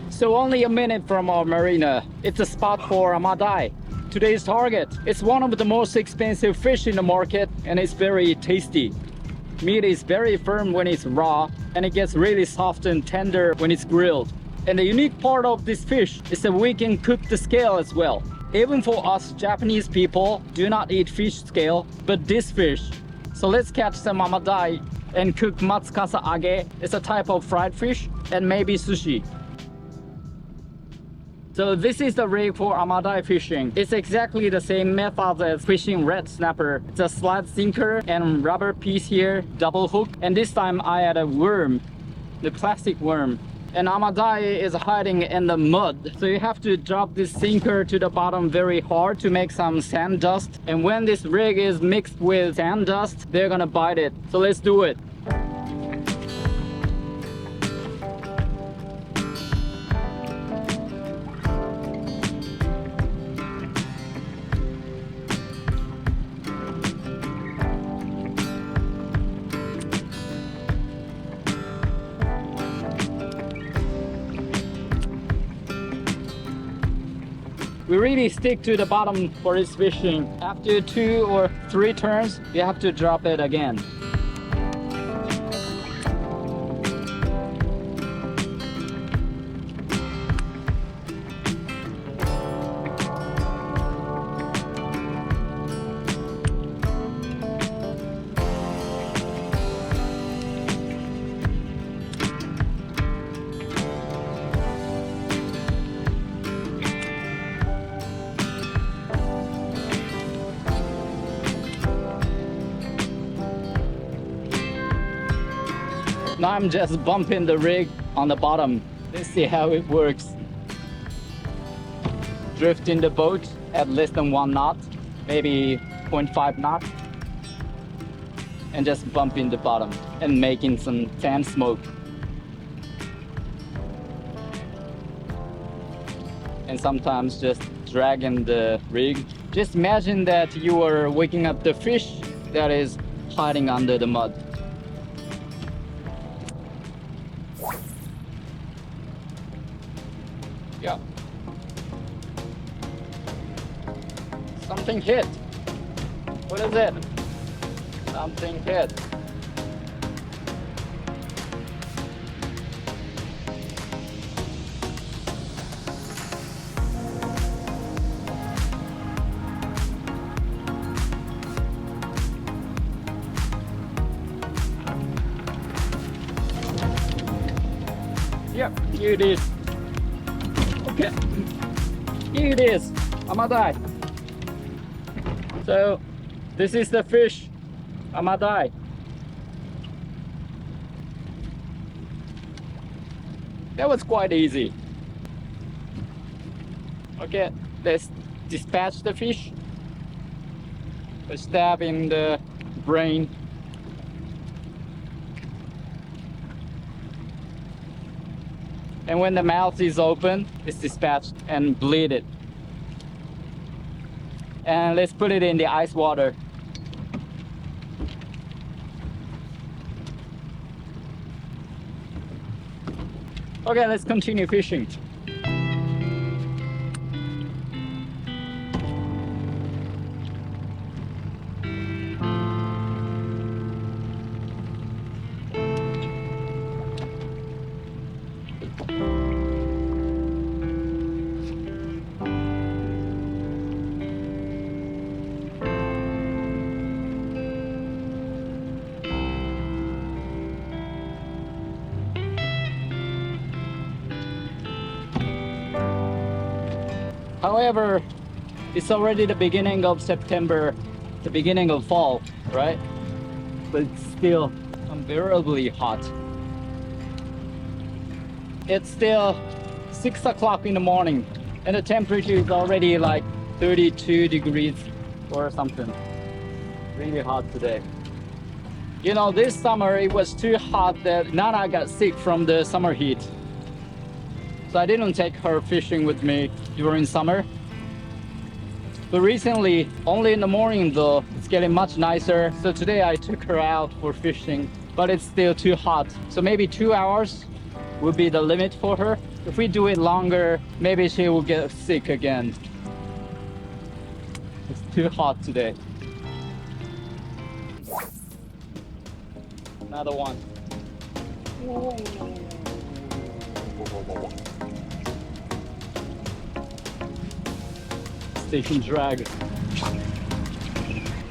So only a minute from our marina, it's a spot for Amadai. Today's target, it's one of the most expensive fish in the market and it's very tasty. Meat is very firm when it's raw and it gets really soft and tender when it's grilled. And the unique part of this fish is that we can cook the scale as well. Even for us Japanese people do not eat fish scale, but this fish. So let's catch some Amadai and cook matsukasa age. It's a type of fried fish and maybe sushi. So this is the rig for Amadai fishing. It's exactly the same method as fishing red snapper. It's a slide sinker and rubber piece here, double hook. And this time I had a worm, the plastic worm. And Amadai is hiding in the mud. So you have to drop this sinker to the bottom very hard to make some sand dust. And when this rig is mixed with sand dust, they're gonna bite it. So let's do it. We really stick to the bottom for this fishing. After 2 or 3 turns, you have to drop it again. Now I'm just bumping the rig on the bottom. Let's see how it works. Drifting the boat at less than 1 knot, maybe 0.5 knot. And just bumping the bottom and making some sand smoke. And sometimes just dragging the rig. Just imagine that you are waking up the fish that is hiding under the mud. Yeah. Something hit. What is it? Something hit. Yep, here it is. Okay, here it is, Amadai. So this is the fish, Amadai. That was quite easy. Okay, let's dispatch the fish. Let's stab in the brain. And when the mouth is open, it's dispatched and bleed it. And let's put it in the ice water. Okay, let's continue fishing. However, it's already the beginning of September, the beginning of fall, right? But it's still unbearably hot. It's still 6 o'clock in the morning and the temperature is already like 32 degrees or something. Really hot today. You know, this summer it was too hot that Nana got sick from the summer heat. so I didn't take her fishing with me during summer. But recently, only in the morning though, it's getting much nicer. So today I took her out for fishing, but it's still too hot. So maybe 2 hours would be the limit for her. If we do it longer, maybe she will get sick again. It's too hot today. Another one. Stick and drag.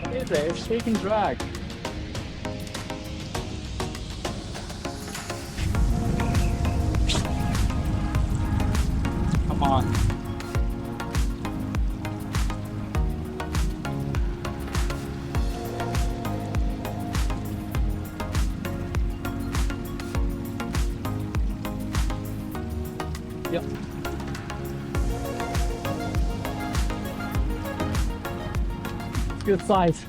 What is it? It's stick and drag. Come on. Yep. Good size.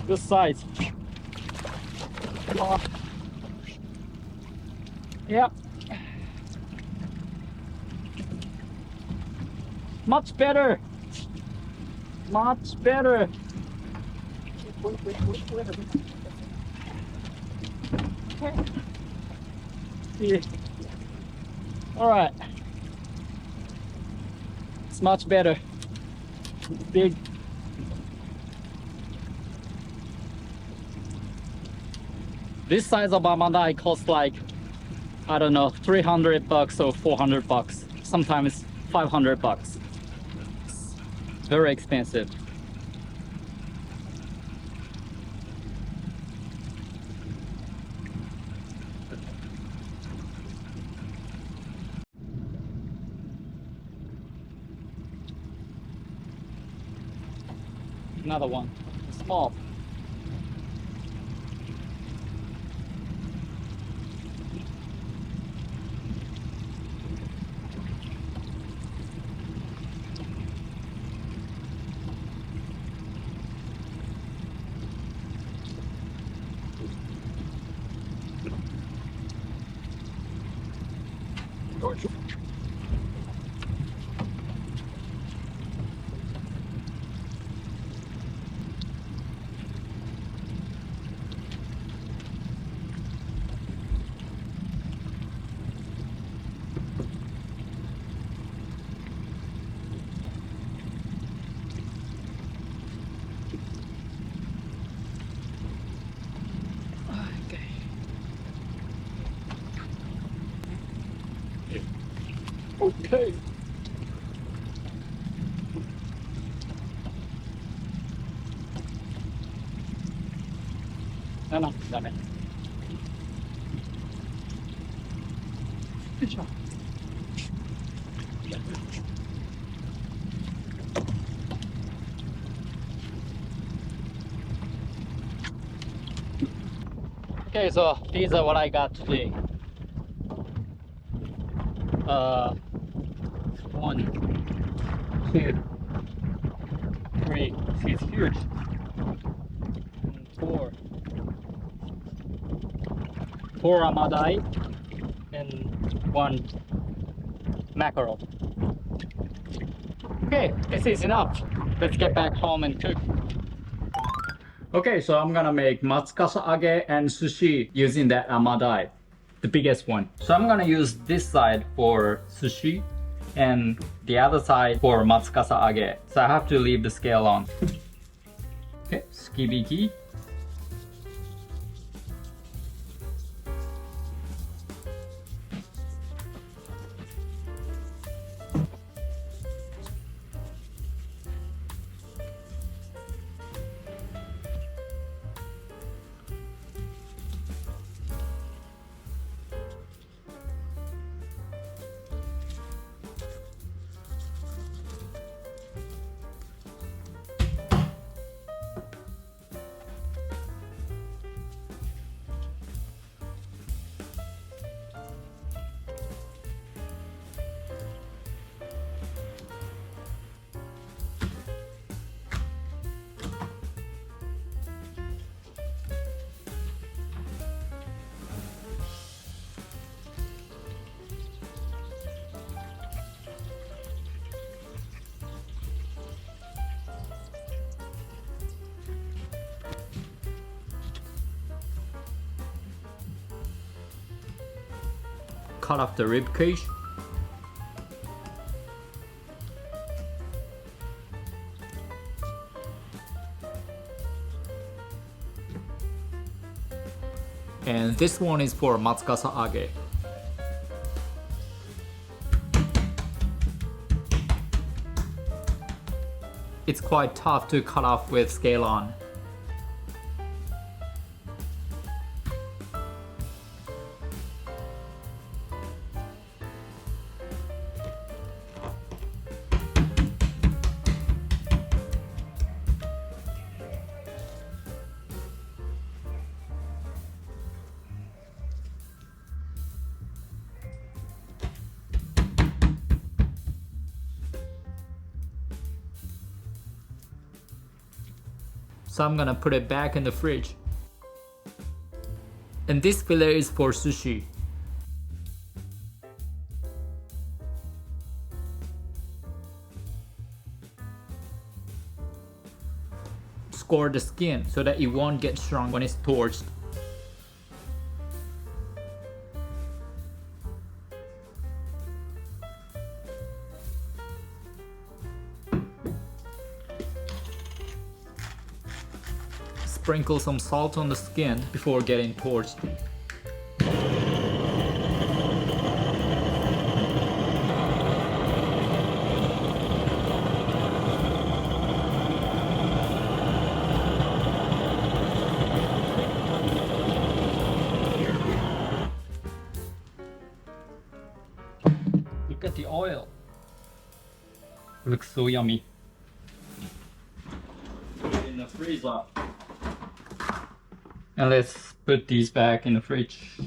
Good size. Oh. Yep. Much better. Much better. Yeah. All right. It's much better. It's big. This size of Amadai costs like, I don't know, 300 bucks or 400 bucks. Sometimes 500 bucks. It's very expensive. Another one, small. Okay. No, dame. Good job. Okay, so these are what I got today. 1, 2, 3. It's huge. 4 Amadai and 1 mackerel. Okay, this is enough. Let's get back home and cook. Okay, so I'm gonna make matsukasa age and sushi using that Amadai, the biggest one. So I'm gonna use this side for sushi and the other side for matsukasa age. So I have to leave the scale on. Okay, tsukibiki. cut off the rib cage. And this one is for matsukasa age. It's quite tough to cut off with scale on. So I'm gonna put it back in the fridge. And this fillet is for sushi. Score the skin so that it won't get strong when it's torched. Sprinkle some salt on the skin before getting torched. Look at the oil. It looks so yummy. Put it in the freezer. And let's put these back in the fridge.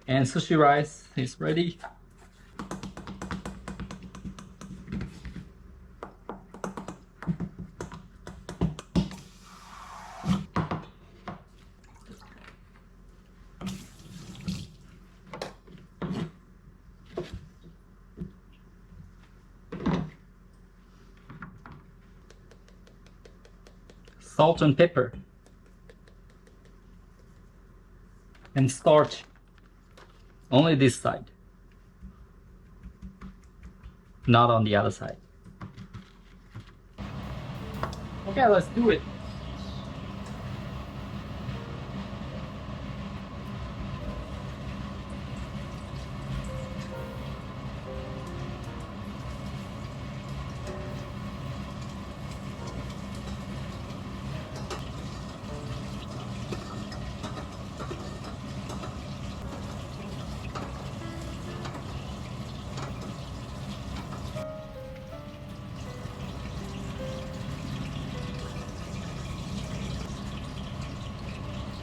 And sushi rice is ready. Salt and pepper. And starch. Only this side. Not on the other side. Okay, let's do it.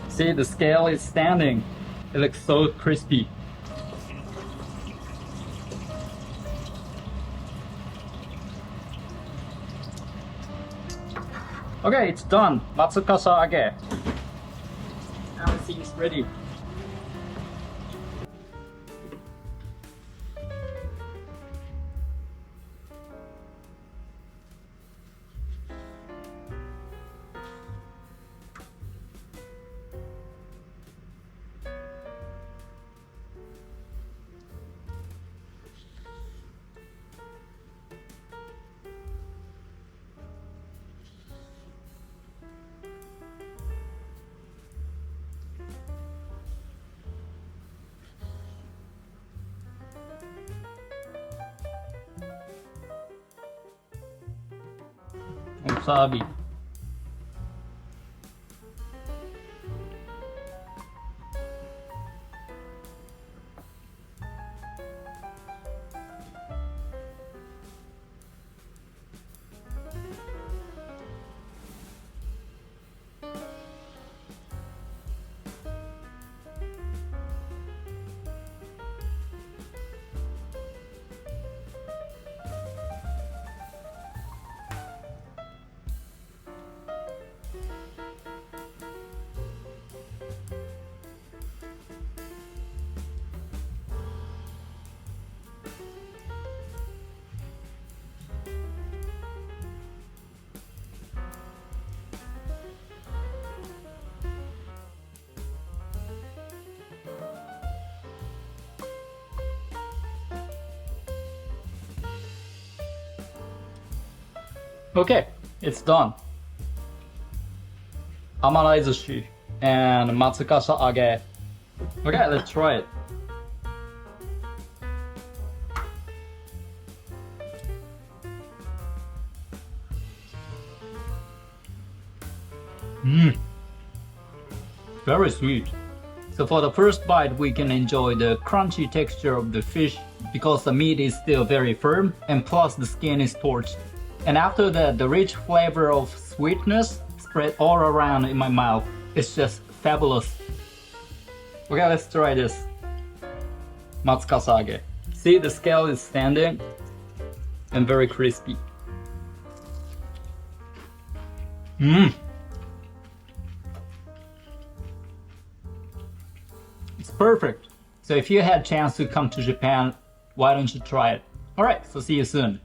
See, the scale is standing. It looks so crispy. Okay, it's done. Matsukasa age. Everything is ready. Wasabi. Okay, it's done. Amadai Sushi and Matsukasa Age. Okay, let's try it. Very sweet. So for the first bite, we can enjoy the crunchy texture of the fish because the meat is still very firm and plus the skin is torched. And after that, the rich flavor of sweetness spread all around in my mouth. It's just fabulous. Okay, let's try this. Matsukasage. See, the scale is standing and very crispy. It's perfect. So if you had a chance to come to Japan, why don't you try it? Alright, so see you soon.